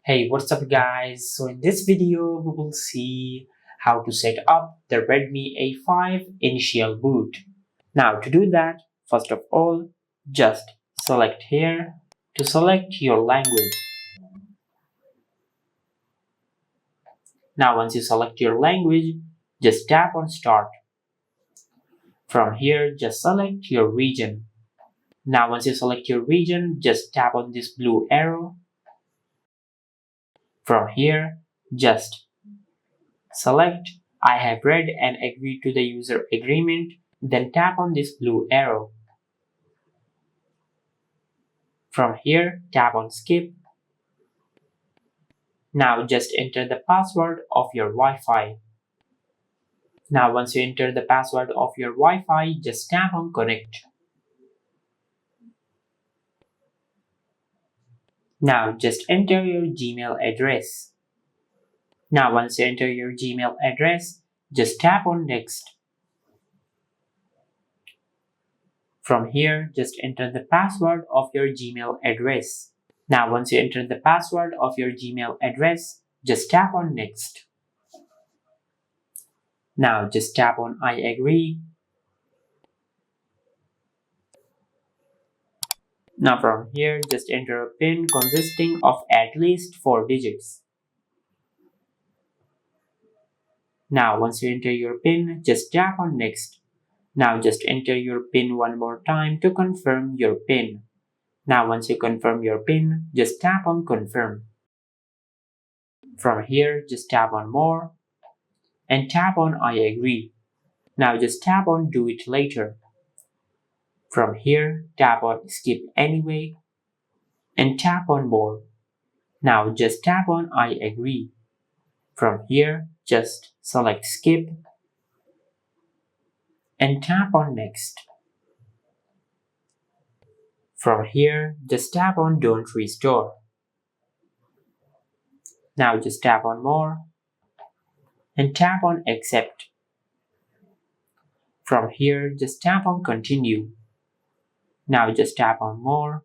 Hey, what's up guys? So in this video, we will see how to set up the Redmi A5 initial boot. Now to do that, first of all, just select here to select your language. Now once you select your language, just tap on start. From here, just select your region. Now once you select your region, just tap on this blue arrow. From here, just select I have read and agreed to the user agreement, then tap on this blue arrow. From here, tap on skip. Now just enter the password of your Wi-Fi. Now once you enter the password of your Wi-Fi, just tap on connect. Now just enter your Gmail address. Now once you enter your Gmail address, just tap on next. From here, just enter the password of your Gmail address. Now once you enter the password of your Gmail address, just tap on next. Now just tap on I agree. Now from here, just enter a PIN consisting of at least 4 digits. Now once you enter your PIN, just tap on next. Now just enter your PIN one more time to confirm your PIN. Now once you confirm your PIN, just tap on confirm. From here, just tap on more and tap on I agree. Now just tap on do it later. From here, tap on skip anyway and tap on more. Now just tap on I agree. From here, just select skip and tap on next. From here, just tap on don't restore. Now just tap on more and tap on accept. From here, just tap on continue. Now just tap on more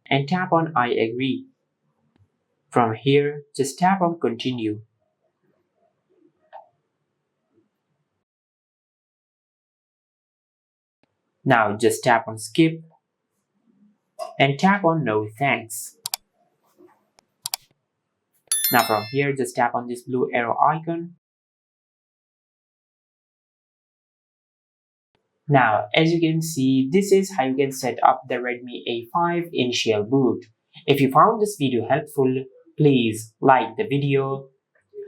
and tap on I agree. From here, just tap on continue. Now just tap on skip and tap on no thanks. Now from here, just tap on this blue arrow icon. Now, as you can see, this is how you can set up the Redmi A5 initial boot. If you found this video helpful, please like the video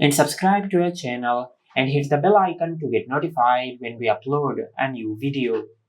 and subscribe to our channel and hit the bell icon to get notified when we upload a new video.